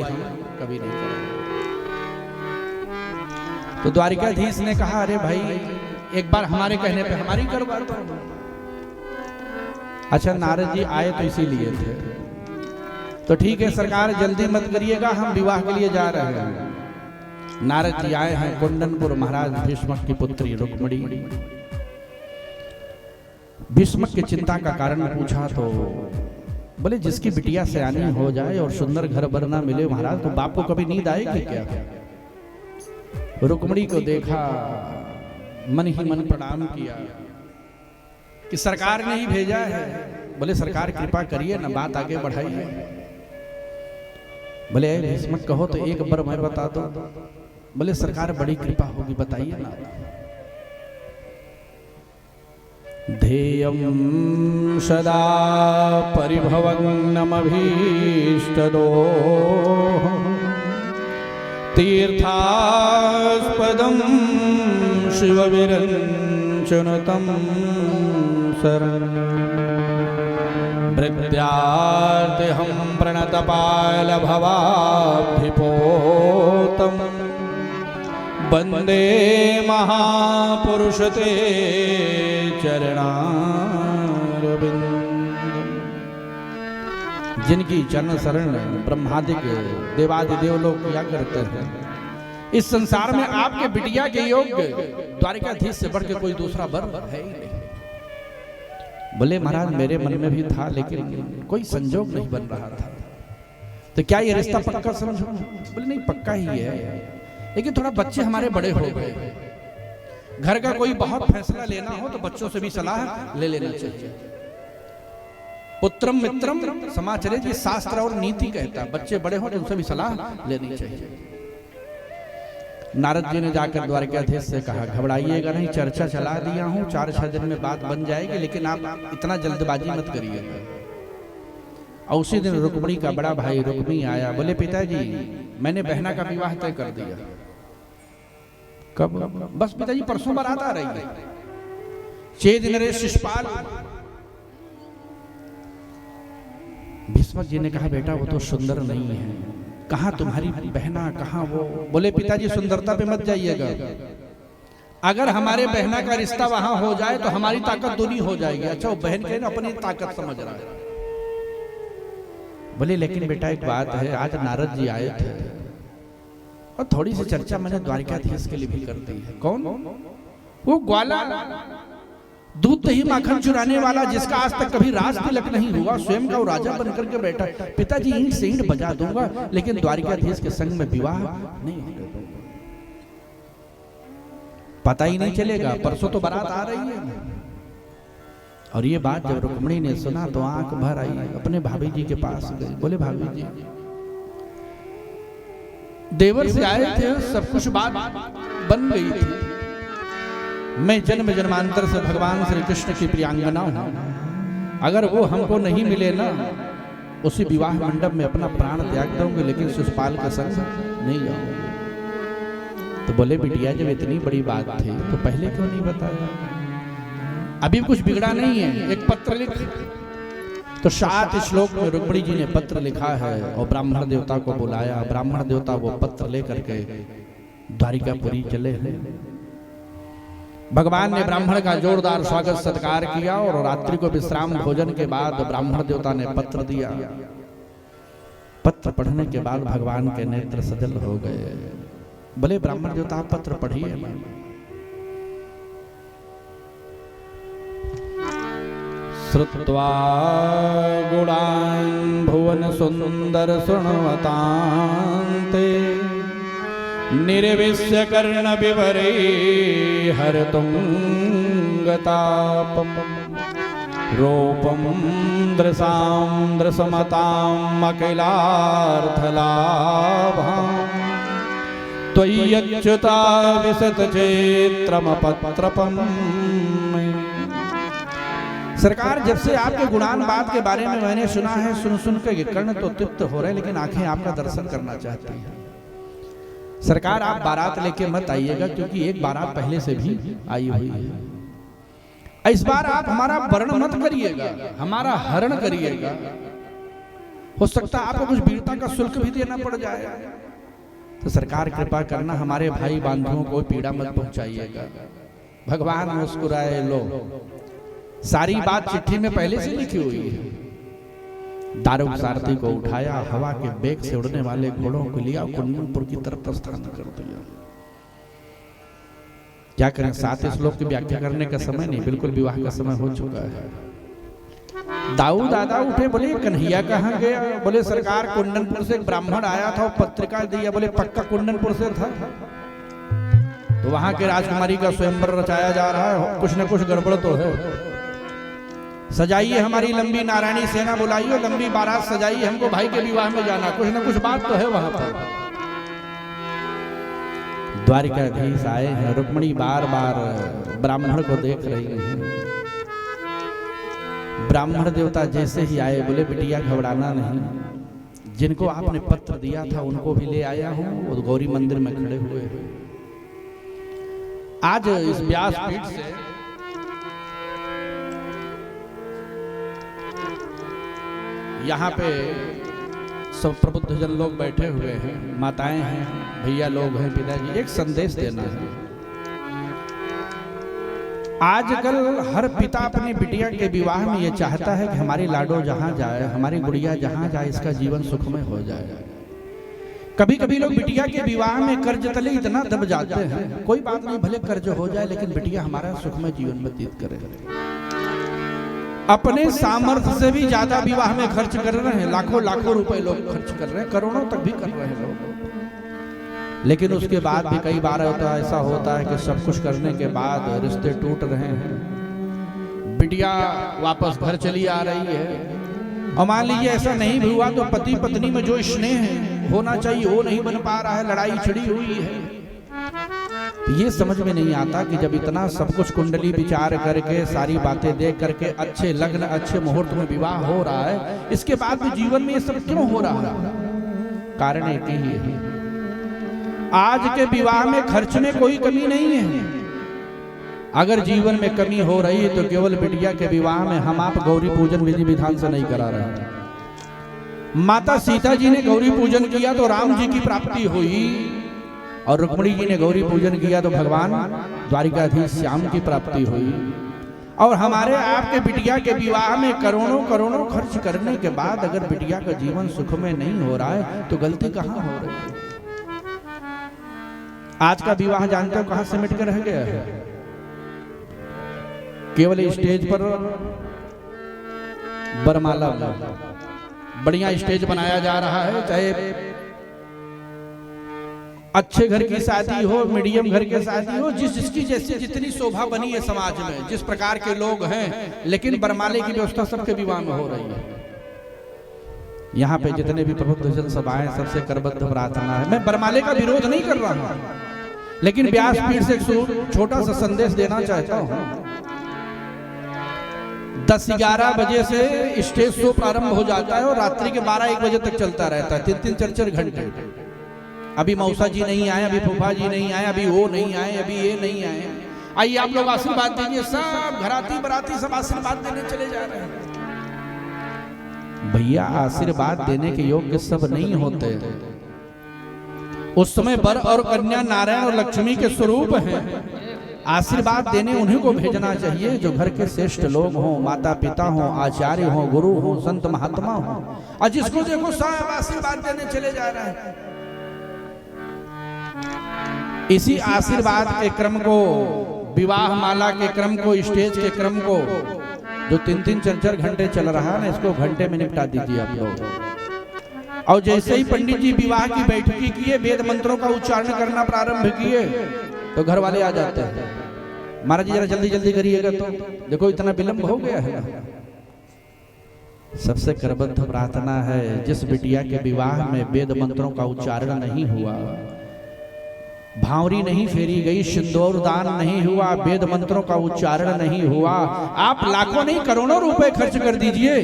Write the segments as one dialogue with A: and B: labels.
A: हम कभी नहीं करेंगे। तो द्वारिकाधीश ने कहा, अरे भाई एक बार हमारे कहने पे हमारी करवा दो। अच्छा, नारद जी आए तो इसीलिए थे। तो ठीक है सरकार, जल्दी मत करिएगा, हम विवाह के लिए जा रहे हैं। नारद जी आए हैं कुंदनपुर, महाराज भीष्मक की पुत्री रुक्मिणी। भीष्मक की चिंता का कारण पूछा तो बोले, जिसकी बिटिया सयानी हो जाए और सुंदर घर बर ना मिले महाराज, तो बाप को कभी नींद आएगी क्या? रुक्मिणी को देखा, मन ही मन प्रणाम किया कि सरकार ने ही भेजा है। बोले सरकार कृपा करिए ना, बात आगे बढ़ाइए। बोले भीष्मक कहो तो एक बार मैं बता दो। बोले सरकार बड़ी कृपा होगी, बताइए ना। ध्येयं सदा परिभवन्नमभीष्टदो तीर्थास्पदं शिवविरञ्चनुतं शरणं भृत्यार्तिहं प्रणतपालभवाब्धिपोतं वन्दे महापुरुषते चरणारविंदम। जिनकी चरण शरण ब्रह्मादि के देवादिदेव लोग किया करते हैं, इस संसार में आपके बिटिया के योग्य द्वारिकाधीश से बढ़ के कोई दूसरा वर है ही नहीं। बोले महाराज मेरे मन में भी था, लेकिन कोई संजोग नहीं बन रहा था। तो क्या ये रिश्ता पक्का समझो? बोले नहीं पक्का ही है, लेकिन थोड़ा बच्चे हमारे बड़े हो गए। घर का कोई बहुत फैसला लेना हो तो बच्चों से भी सलाह ले लेना चाहिए। पुत्रम मित्रम समाचरेत, ये शास्त्र और नीति कहता है। बच्चे बड़े हो तो उनसे भी सलाह लेनी चाहिए। नारद जी ने जाकर द्वारिकाधीश से कहा, घबराइएगा नहीं, चर्चा चला दिया हूं, 4-6 दिन में बात बन जाएगी, लेकिन आप इतना जल्दबाजी मत करिएगा। और उसी दिन रुक्मिणी का बड़ा भाई रुक्मी आया। बोले पिताजी मैंने बहना का विवाह तय कर दिया। कब? बस पिताजी परसों बारात आ रही है। 6 दिन रहे शिषपाल। भीष्मक जी ने कहा, बेटा वो तो सुंदर नहीं है, कहाँ तुम्हारी बहना, कहाँ वो? बोले पिताजी सुंदरता पे मत जाइएगा, अगर हमारे बहना का रिश्ता वहां हो जाए तो हमारी ताकत दूनी हो जाएगी। अच्छा वो बहन के ना अपनी ताकत समझ रहा है। बोले लेकिन बेटा एक बात है, आज नारद जी आए थे और थोड़ी सी चर्चा मैंने द्वारिकाधीश के लिए भी कर दी है। कौन? वो ग्वाला, दूध दही माखन चुराने वाला, जिसका आज तक कभी राज तिलक नहीं हुआ, स्वयं का वो राजा बनकर के बैठा। पिताजी ईंट से ईंट बजा दूंगा, लेकिन द्वारिकाधीश के संग में विवाह नहीं होने दूंगा। पता ही नहीं चलेगा, परसों तो बारात आ रही है। और ये बात जब रुक्मिणी ने सुना तो आंख भर आई, अपने भाभी जी के पास गई। बोले भाभी जी देवर से आए थे, सब कुछ बात बन गई थी। मैं जन्म जन्मांतर से भगवान श्री कृष्ण की प्रियांगना हूं, अगर वो हमको नहीं मिले ना, उसी विवाह मंडप में अपना प्राण त्याग दूंगे, लेकिन शिषपाल का संग नहीं जाऊंगे। तो बोले बिटिया जब इतनी बड़ी बात थी तो पहले क्यों नहीं बताया? अभी कुछ बिगड़ा नहीं है, एक पत्र लिख। तो 7 श्लोक में रुक्मिणी जी ने पत्र लिखा है और ब्राह्मण देवता को बुलाया। ब्राह्मण देवता वो पत्र लेकर के द्वारिकापुरी चले हैं। भगवान ने ब्राह्मण का जोरदार स्वागत सत्कार किया और रात्रि को विश्राम भोजन के बाद ब्राह्मण देवता ने पत्र दिया। पत्र पढ़ने के बाद भगवान के नेत्र सजल हो गए। बोले ब्राह्मण देवता आप पत्र पढ़िए। श्रुत्वा गुणान् भुवन सुंदर सुणवतान्ते निर्विश्य कर्ण विवरे हरतुंगतापम रूपम दृशां दृशमताम् अखिलार्थलाभां त्वय्यच्युता विशतचेत्रमपत्रपम्। सरकार जब से आपके गुणान बात के बारे में मैंने सुना है, सुन के कर्ण तो तृप्त हो रहे, लेकिन आंखें आपका दर्शन करना चाहती हैं। सरकार आप बारात लेके मत आइएगा, क्योंकि एक बारात पहले से भी आई हुई है। इस बार आप हमारा वर्ण मत करिएगा, हमारा हरण करिएगा। हो सकता है आपको कुछ वीरता का शुल्क भी देना पड़ जाए। तो सरकार कृपा करना, हमारे भाई बंधुओं को पीड़ा मत पहुंचाइएगा। भगवान मुस्कुराए, लो सारी बात चिट्ठी में पहले से लिखी हुई है। दारुक सारथी को उठाया, हवा के बेग से उड़ने वाले घोड़ों को लिया, कुंडनपुर की तरफ प्रस्थान कर दिया। क्या करें, 7 श्लोक की व्याख्या करने का समय नहीं, बिल्कुल विवाह का समय हो चुका है। दाऊ दादा उठे, बोले कन्हैया कहाँ गया? बोले सरकार कुंडनपुर से एक ब्राह्मण आया था, वो पत्रिका दिया। बोले पक्का कुंडनपुर से था? तो वहां के राजकुमारी का स्वयंवर रचाया जा रहा है, कुछ न कुछ गड़बड़ तो है। सजाइए हमारी लंबी नारायणी सेना, बुलाइए लंबी बारात सजाइए, हमको भाई के विवाह में जाना, कुछ न कुछ बात तो है वहां पर। द्वारिकाधीश आए हैं, रुक्मणी बार बार ब्राह्मण को देख रही है। ब्राह्मण देवता जैसे ही आए, बोले बिटिया घबराना नहीं, जिनको आपने पत्र दिया था उनको भी ले आया हूं, वो गौरी मंदिर में खड़े हुए हैं। आज इस व्यासपीठ से यहाँ पे सब प्रबुद्ध जन लोग बैठे हुए हैं, माताएं हैं, भैया लोग हैं, पिताजी, एक संदेश देना है। आजकल हर पिता अपनी बिटिया के विवाह में ये चाहता है कि हमारी लाडो जहां जाए, हमारी गुड़िया जहां जाए, इसका जीवन सुखमय हो जाए। कभी कभी लोग बिटिया के विवाह में कर्ज तले इतना दब जाते हैं, कोई बात नहीं, भले कर्ज हो जाए, लेकिन बिटिया हमारा सुखमय जीवन व्यतीत करे। अपने सामर्थ्य से भी ज्यादा विवाह में खर्च कर रहे हैं, लाखों लाखों रुपए लोग खर्च कर रहे हैं, करोड़ों तक भी कर रहे हैं लोग। लेकिन उसके बाद भी कई बार ऐसा होता है कि सब कुछ करने के बाद रिश्ते टूट रहे हैं, बिटिया वापस घर चली आ रही है। और मान लीजिए ऐसा नहीं भी हुआ तो पति पत्नी में जो स्नेह होना चाहिए वो नहीं बन पा रहा है, लड़ाई छिड़ी हुई है। ये समझ में नहीं आता कि जब इतना सब कुछ कुंडली विचार करके, सारी बातें देख करके, अच्छे लग्न अच्छे मुहूर्त में विवाह हो रहा है, इसके बाद भी जीवन में ये सब क्यों हो रहा है? कारण एक ही है, आज के विवाह में खर्च में कोई कमी नहीं है। अगर जीवन में कमी हो रही है तो केवल बिटिया के विवाह में हम आप गौरी पूजन विधि विधान से नहीं करा रहे। माता सीता जी ने गौरी पूजन किया तो राम जी की प्राप्ति हुई, और रुक्मिणी जी ने गौरी पूजन किया तो भगवान द्वारिकाधीश श्याम की प्राप्ति हुई। और हमारे आपके बिटिया के विवाह में करोड़ों करोड़ों खर्च करने के बाद अगर बिटिया का जीवन सुख में नहीं हो रहा है तो गलती कहाँ हो रही है? आज का विवाह जानते हो कहां सिमट कर रह गया है? केवल स्टेज पर बरमाला बढ़िया स्टेज बनाया जा रहा है, चाहे अच्छे घर की शादी हो, मीडियम घर की शादी हो, जिसकी जैसी जितनी शोभा बनी है समाज में, जिस प्रकार के लोग हैं, लेकिन बरमाले की व्यवस्था सबके विवाह में हो रही है। यहाँ पे जितने भी प्रबुद्ध जन सभाएं, सबसे करबद्ध प्रार्थना है, मैं बरमाले का विरोध नहीं कर रहा हूँ, लेकिन व्यासपीठ से एक छोटा सा संदेश देना चाहता हूँ। 10-11 बजे से स्टेज शो प्रारंभ हो जाता है और रात्रि के 12-1 बजे तक चलता रहता है, 3-3, 4-4 घंटे। अभी मौसा जी नहीं आए, अभी फूफा जी नहीं आए, अभी वो नहीं आए, अभी ये नहीं आए। आइए आप लोग आशीर्वाद दीजिए, सब घराती बराती सब आशीर्वाद देने चले जा रहे हैं। भैया आशीर्वाद देने के योग्य सब नहीं होते। उस समय वर और कन्या नारायण और लक्ष्मी के स्वरूप हैं। आशीर्वाद देने उन्हीं को भेजना चाहिए जो घर के श्रेष्ठ लोग हों, माता पिता हों, आचार्य हों, गुरु हों, संत महात्मा हों। और जिसको देखो सब आशीर्वाद देने चले जा रहे हैं। इसी आशीर्वाद के क्रम को, विवाह माला के क्रम को, स्टेज के क्रम को, जो 3-3, 4-4 घंटे चल रहा है ना, इसको घंटे में निपटा दीजिए आप लोग। और जैसे ही पंडित जी विवाह की बैठकी किए, वेद मंत्रों का उच्चारण करना प्रारंभ किए, तो घर वाले आ जाते हैं, महाराज जी जरा जल्दी जल्दी करिएगा, तो देखो इतना विलंब हो गया है। सबसे करबद्ध प्रार्थना है, जिस बिटिया के विवाह में वेद मंत्रों का उच्चारण नहीं हुआ, भावरी नहीं फेरी गई, सिंदूर दान नहीं हुआ, वेद मंत्रों का उच्चारण नहीं हुआ, आप लाखों नहीं करोड़ों रुपए खर्च कर दीजिए,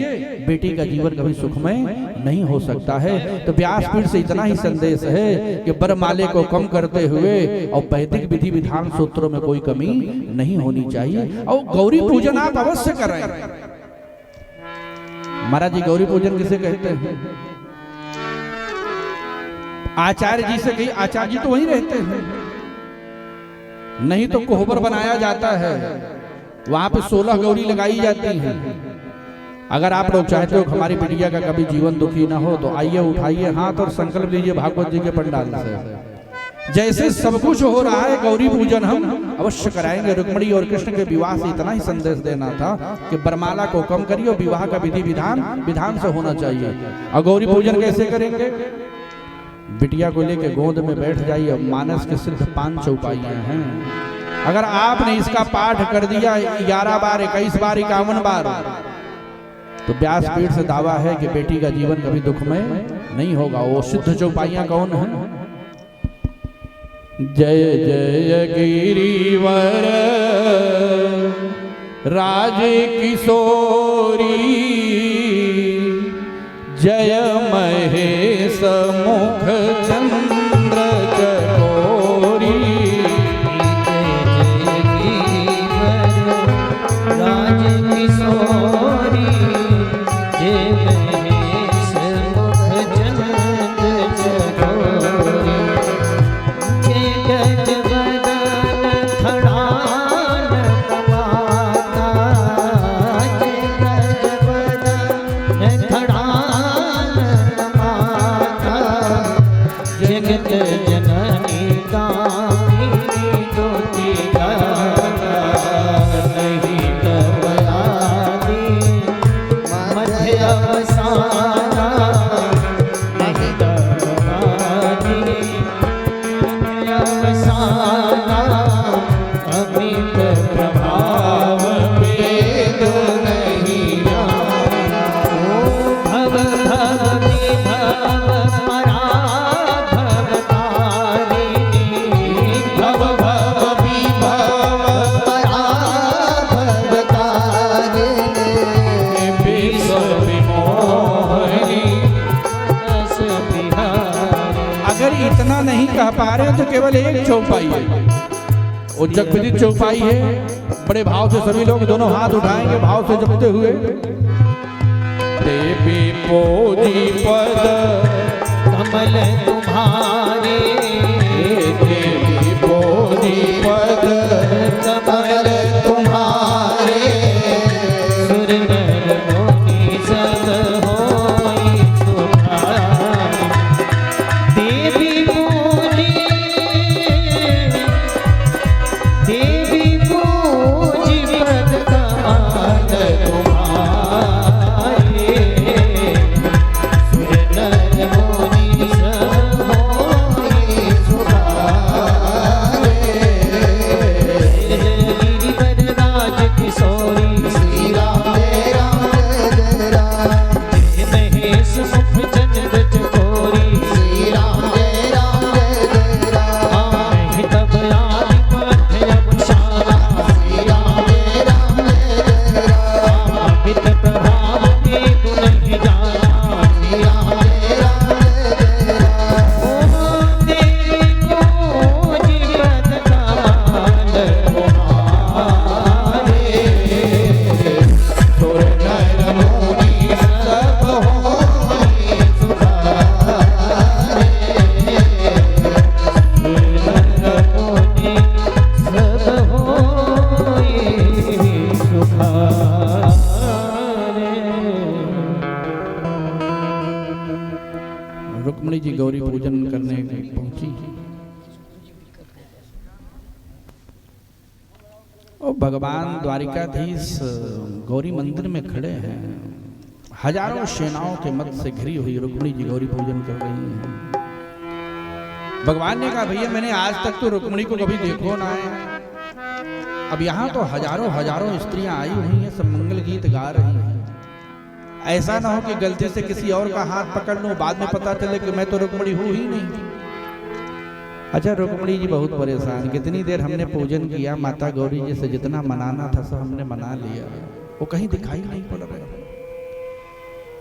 A: बेटी का जीवन कभी सुखमय नहीं हो सकता है। तो व्यासपीठ से इतना ही संदेश है कि बरमाले को कम करते हुए और वैदिक विधि विधान सूत्रों में कोई कमी नहीं होनी चाहिए। और गौरी पूजन आप अवश्य करें। महाराज जी गौरी पूजन किसे कहते हैं? आचार्य जी से कही, आचार्य जी तो वहीं रहते हैं, नहीं तो कोहबर बनाया जाता है, वहां पे 16 गौरी लगाई जाती हैं। अगर आप लोग चाहते हो हमारी बिटिया का कभी जीवन दुखी ना हो तो आइए, उठाइए हाथ और संकल्प लीजिए भागवत जी के पंडाल से। जैसे सब कुछ हो रहा है, गौरी पूजन हम अवश्य कराएंगे। रुक्मिणी और कृष्ण के विवाह से इतना ही संदेश देना था कि बरमाला को कम करिए, विवाह का विधि विधान से होना चाहिए। और गौरी पूजन कैसे करेंगे? बिटिया को लेके गोद में बैठ जाइए। मानस के सिद्ध 5 चौपाइयां हैं। अगर आपने इसका पाठ कर दिया 11 बार, 21 बार, 51 बार, तो व्यासपीठ से दावा है कि बेटी का जीवन कभी दुखमय नहीं होगा। वो सिद्ध चौपाइयां कौन है? जय जय गिरिवर राज किशोरी, जय महेश मुख चंद्र चकोरी।
B: जय गिरिवर राज किशोरी, जय महेश मुख चंद्र चकोरी।
A: इतना नहीं कह पा रहे तो केवल एक चौपाई है, वो जगविदित चौपाई है। बड़े भाव से सभी लोग दोनों हाथ उठाएंगे, भाव से जपते हुए। देवी पोजी पद
B: कमल तुम्हारे,
A: देवी पोजी पद
B: कमल तुम्हारे। सुर नर मुनि सब होई तुम्हारे। देवी पूजी, देवी पूजी पद कमल तुम्हारे। सुर नर मुनि सब होई तुम्हारे। जय गिरिवर राज किशोरी, श्री राम जय राम। जय महेश मुख चंद्र चकोरी, श्री राम जय राम। मैं तब आदि मध्य अवसाना, श्री राम जय राम। अमित प्रभाव में तू नहीं जाना, श्री राम जय राम। ओम देवी पूजी पद कमल तुम्हारे।
A: सुर नर मुनि सब
B: होई तुम्हारे। नर मुनि सब होई तुम्हारे।
A: रुक्मिणी जी गौरी पूजन करने पहुंची और भगवान द्वारिकाधीश गौरी मंदिर में खड़े हैं। हजारों सेनाओं के मत से घिरी हुई रुक्मिणी जी गौरी पूजन कर रही हैं। भगवान ने कहा भैया मैंने आज तक तो रुक्मिणी को कभी देखो ना है, अब यहाँ तो हजारों हजारों स्त्रियां आई हुई हैं, सब मंगल गीत गा रही हैं। ऐसा ना हो कि गलती से किसी और का हाथ पकड़ लूं, बाद में पता चले कि मैं तो रुक्मिणी हूं ही नहीं। अच्छा रुक्मिणी जी बहुत परेशान, कितनी देर हमने पूजन किया, माता गौरी जी से जितना मनाना था सब हमने मना लिया, वो कहीं दिखाई नहीं पड़ रहे।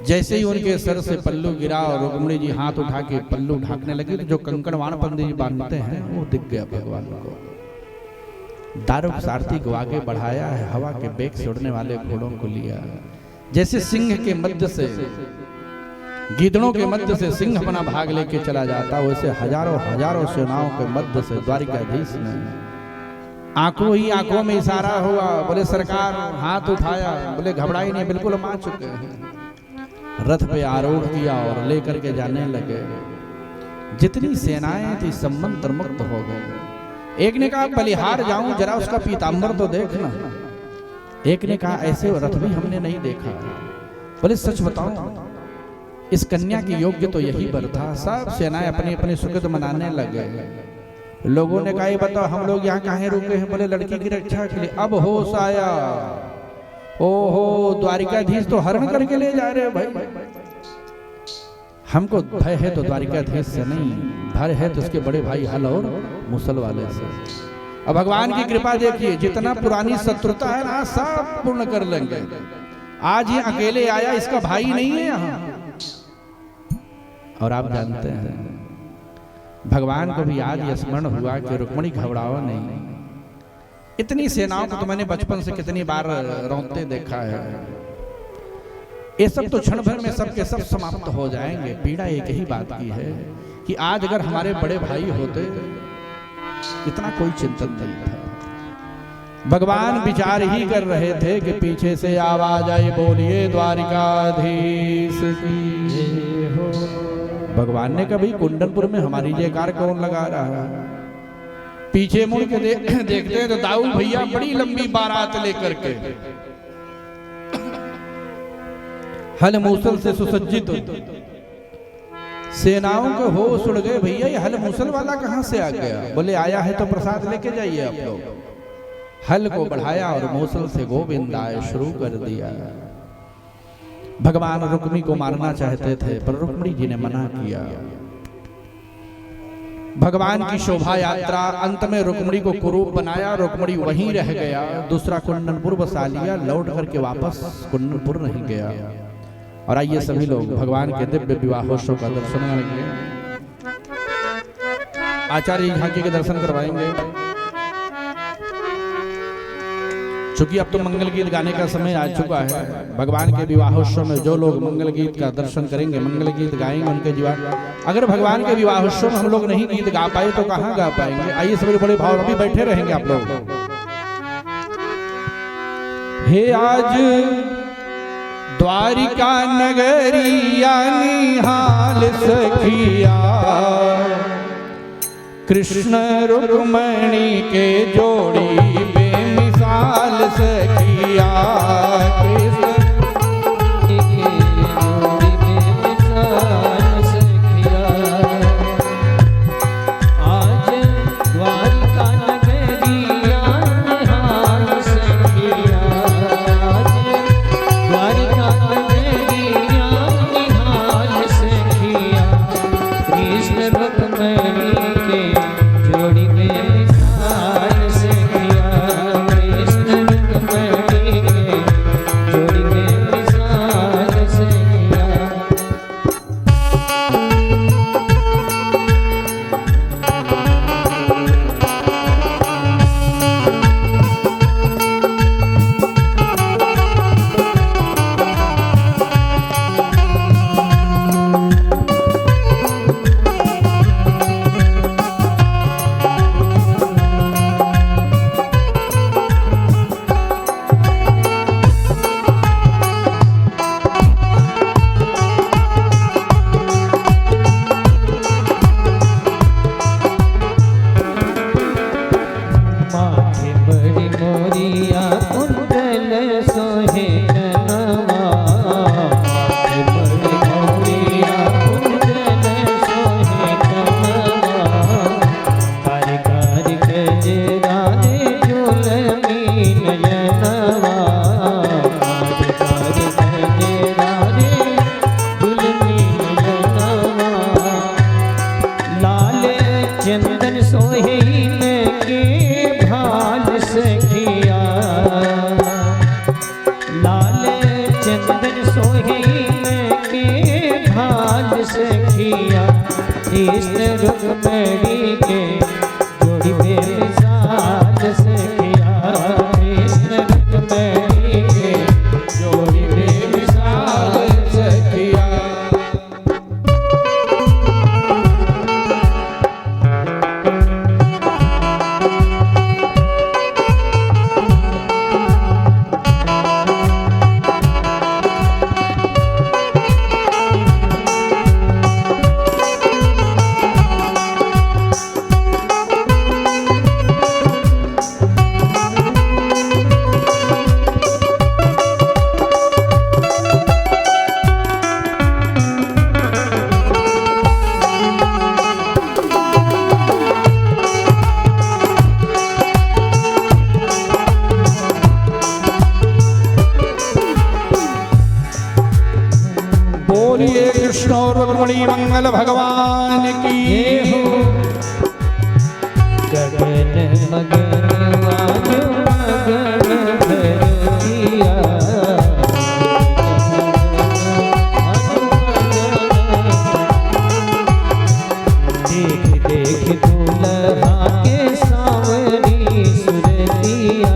A: जैसे ही उनके सर से पल्लू गिरा और रुक्मिणी जी हाथ उठा के पल्लू ढाकने लगी, तो जो कंकण वाणपंदी जी बांधते हैं वो दिख गया भगवान को। दारुक सारथी को आगे बढ़ाया है, हवा के बेग से उड़ने वाले घोड़ों को लिया। जैसे सिंह के मध्य से, गीदड़ों के मध्य से सिंह अपना भाग लेके चला जाता, वैसे हजारों हजारों सेनाओं के मध्य से द्वारिकाधीश ने आंखों ही आंखों में इशारा हुआ। बोले सरकार, हाथ उठाया। बोले घबराई नहीं, बिल्कुल हम आ चुके हैं। रथ पे आरूढ़ किया और लेकर के जाने लगे। जितनी सेनाएं थी सब मंत्रमुग्ध हो गए। एक ने कहा बलिहार जाऊं, जरा उसका पीतांबर तो देखना। एक ने कहा ऐसे रथ भी हमने नहीं देखा। बोले सच बताओ, इस कन्या की योग्य तो यही वर था। सब सेनाएं अपने अपने सुकृत मनाने लगे। लोगों ने कहा ये बताओ हम लोग यहाँ काहे रुके हैं? बोले लड़की की रक्षा के लिए। अब होश आया, ओहो द्वारिकाधीश तो हरण करके ले जा रहे भाई। हमको भय है तो द्वारिकाधीश से नहीं, भय है तो उसके बड़े भाई हल और मुसल वाले से। अब भगवान की कृपा देखिए, जितना पुरानी शत्रुता है ना सब पूर्ण कर लेंगे। आज ये अकेले आया, इसका भाई नहीं है यहाँ। और आप जानते हैं भगवान को भी आज यह स्मरण हुआ कि रुक्मिणी घबराओ नहीं। इतनी सेनाओं को तो मैंने बचपन से कितनी बार रौंदते देखा है। ये सब तो क्षण भर में सबके सब समाप्त हो जाएंगे। पीड़ा एक ही बात की है कि आज अगर हमारे बड़े भाई होते, इतना कोई चिंतन नहीं था। भगवान विचार ही कर रहे थे कि पीछे से आवाज आई, बोलिए द्वारिकाधीश की जय हो। भगवान ने कभी कुंडनपुर में हमारी जयकार कौन लगा रहा है? पीछे मुड़ के देखते हैं तो दाऊद भैया बड़ी लंबी बारात लेकर के हल मूसल से सुसज्जित सेनाओं के होश उड़ गए। भैया ये हल मूसल वाला कहां से आ गया? बोले आया है तो प्रसाद लेके जाइए आप लोग। हल को बढ़ाया और मूसल से गोविंदाय शुरू कर दिया। भगवान रुक्मिणी को मारना चाहते थे पर रुक्मिणी जी ने मना किया। भगवान की शोभा यात्रा अंत में रुक्मिणी को कुरूप बनाया। रुक्मिणी वहीं रह गया, दूसरा कुंडनपुर बसा लिया, लौट करके वापस कुंडनपुर नहीं गया। और आइए सभी लोग भगवान के दिव्य विवाहोत्सव का दर्शन करेंगे। आचार्य झांकी के दर्शन करवाएंगे। चूंकि अब तो मंगल गीत गाने का समय आ चुका है। भगवान के विवाहोत्सव में जो लोग मंगल गीत का दर्शन करेंगे, मंगल गीत गाएंगे, उनके जीवन। अगर भगवान के विवाहोत्सव में हम लोग नहीं गीत गा पाए तो कहाँ गा पाएंगे? आइए सभी बड़े भाव अभी बैठे रहेंगे आप लोग। हे आज द्वारिका नगरिया निहाल सखिया, कृष्ण रुक्मिणी के जोड़ी बेमिसाल सखिया। कृष्ण के जोड़ी बेमिसाल सखिया। आज द्वारिका नगरिया निहाल सखिया। आज द्वारिका नगरिया निहाल सखिया। कृष्ण रुक्मिणी के जोड़ी बेमिसाल सखिया। कृष्ण रुक्मिणी के जोड़ी बेमिसाल सखिया। माथे बड़ी मोरिया कुंडल सोहे नवा। माथे बड़ी मोरिया कुंडल सोहे नवा। कारी कारी गजरा दे झूलमी नयनवा। कारी कारी गजरा दे झूलमी नयनवा। लाल चंदन सोहे के भाल सखिया। लाल चंदन सोहे के भाल सखिया। कृष्ण रुक्मिणी के जोड़ी बेमिसाल सखिया। कृष्ण रुक्मिणी के जोड़ी बेमिसाल मंगल भगवान की
B: हो गगन मगन आज मगन धरतिया देख देख दुल्हा के सावनी सुरतिया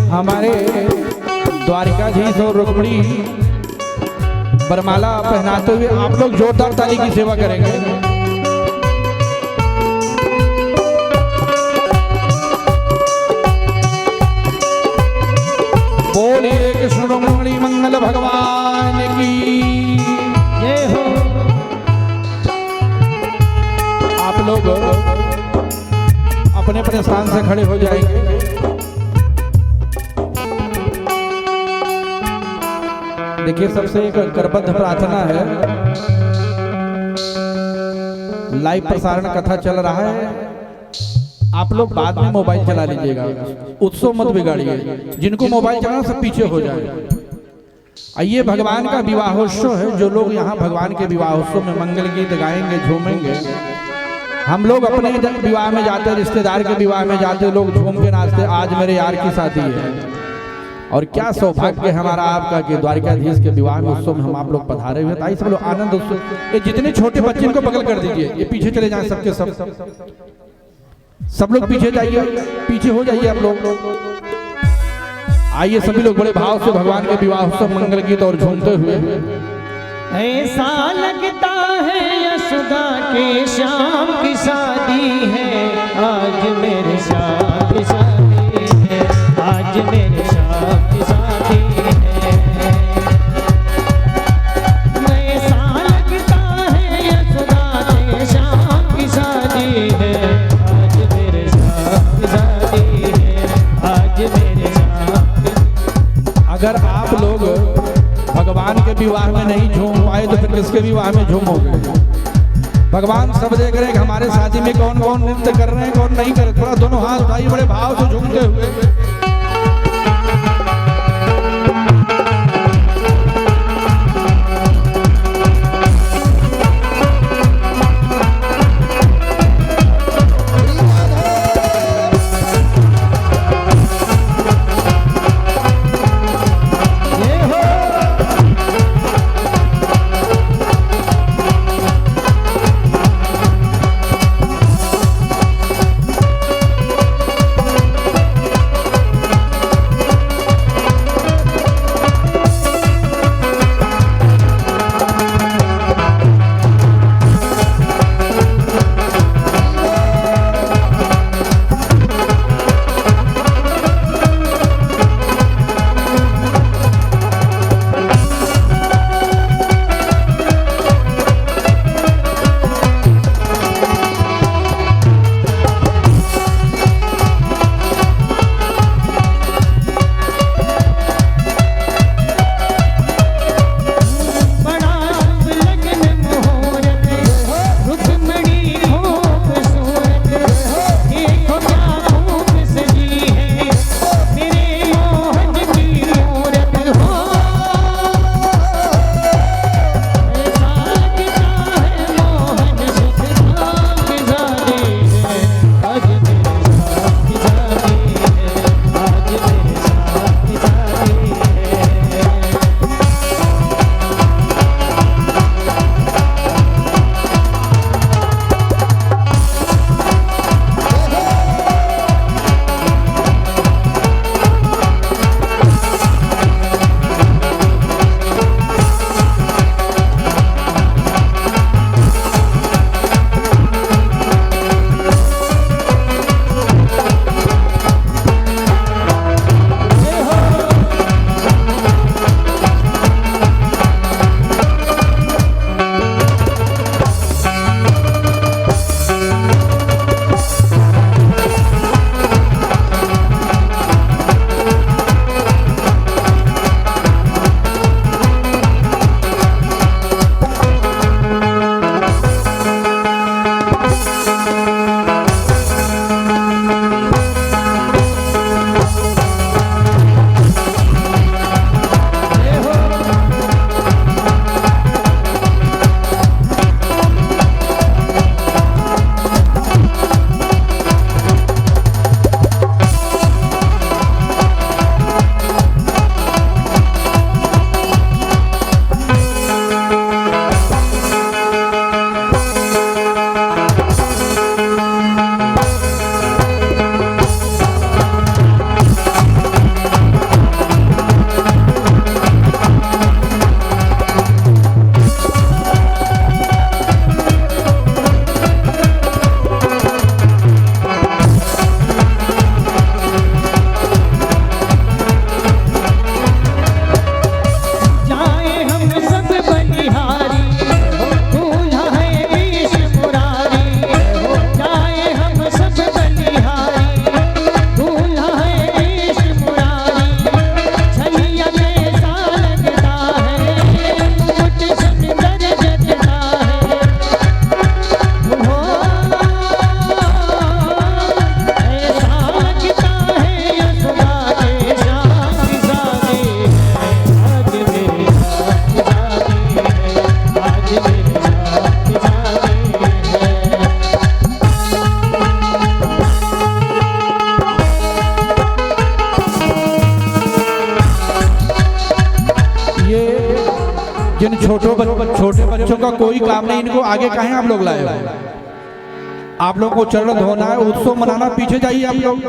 A: हमारे द्वारिकाधीश और रुक्मिणी बरमाला पहनाते हुए आप लोग जोरदार ताली की सेवा करेंगे। बोलिए कृष्ण रुक्मिणी मंगल भगवान की
B: जय हो।
A: आप लोग अपने अपने स्थान से खड़े हो जाएंगे। देखिए, सबसे एक करबद्ध प्रार्थना है, लाइव प्रसारण कथा चल रहा है, आप लोग बाद में मोबाइल चला लीजिएगा, उत्सव मत बिगाड़िए। जिनको मोबाइल चलाना सब पीछे हो जाए। ये भगवान का विवाहोत्सव है। जो लोग यहाँ भगवान के विवाहोत्सव में मंगल गीत गाएंगे, झूमेंगे, हम लोग अपने विवाह में जाते, रिश्तेदार के विवाह में जाते, लोग झूम के नाचते। आज मेरे यार की शादी है और क्या सौभाग्य हमारा आपका कि द्वारिकाधीश के विवाह में उत्सव में हम आप लोग पधारे हुए। ताई सब लोग आनंद उत्सव। ये जितने छोटे बच्चे इनको बगल कर दीजिए, ये पीछे चले जाएं सबके सब लोग पीछे जाइए, पीछे हो जाइए आप लोग। आइए सभी लोग बड़े भाव से भगवान के विवाह उत्सव मंगल गीत और झूमते हुए।
B: ऐसा लगता है यशोदा के श्याम की शादी है, आज मेरे श्याम की शादी है, आज मेरे श्याम की शादी है। ऐसा लगता है यशोदा के श्याम की शादी है, आज मेरे श्याम की शादी है, आज मेरे श्याम की।
A: अगर आप लोग भगवान के विवाह में नहीं झूम पाए तो फिर किसके विवाह में झूमोगे? भगवान सब देख रहे हैं कि हमारे शादी में कौन कौन नृत्य कर रहे हैं, कौन नहीं कर रहे। थोड़ा दोनों हाथ उठाइए बड़े भाव से झूमते हुए। छोटे बच्चों का कोई काम नहीं, इनको आगे कहें आप लोग लाए हो? आप लोग को चरण धोना है, उत्सव मनाना, पीछे जाइए आप लोग,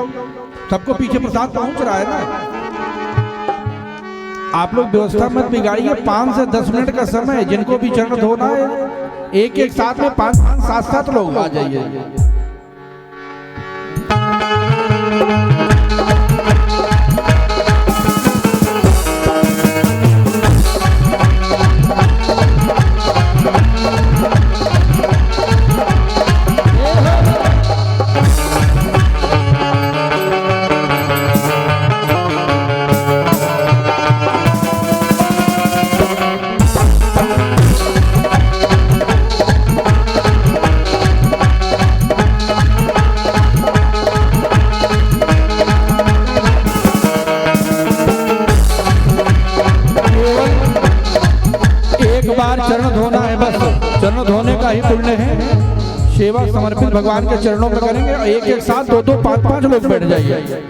A: सबको पीछे प्रसाद पहुंच रहा है ना। आप लोग व्यवस्था मत बिगाड़िए, 5 से 10 मिनट का समय है, जिनको भी चरण धोना है एक एक साथ में 5-5, 7-7 लोग आ जाइए। चरण धोना है, बस चरण धोने का ही पुण्य है। सेवा समर्पित भगवान के चरणों में करेंगे और एक एक साथ 2-2, 5-5 लोग बैठ जाइए।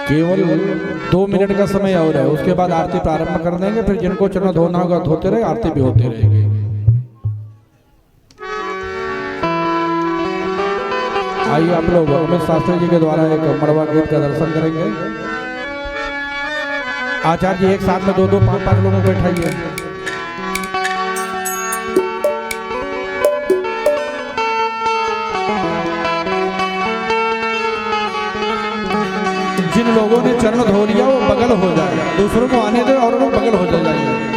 A: केवल 2 मिनट का समय और है, उसके बाद आरती प्रारंभ कर देंगे। फिर जिनको चरण धोना होगा धोते रहे, आरती भी होती रहेगी। आइए आप लोग अमित शास्त्री जी के द्वारा एक मड़वा गीत का दर्शन करेंगे। आचार्य जी एक साथ में 2-2, 5-5 लोगों को बैठाइए। जिन लोगों ने चरण धो लिया वो बगल हो जाए, दूसरों को आने दे और लोग बगल हो जाएंगे।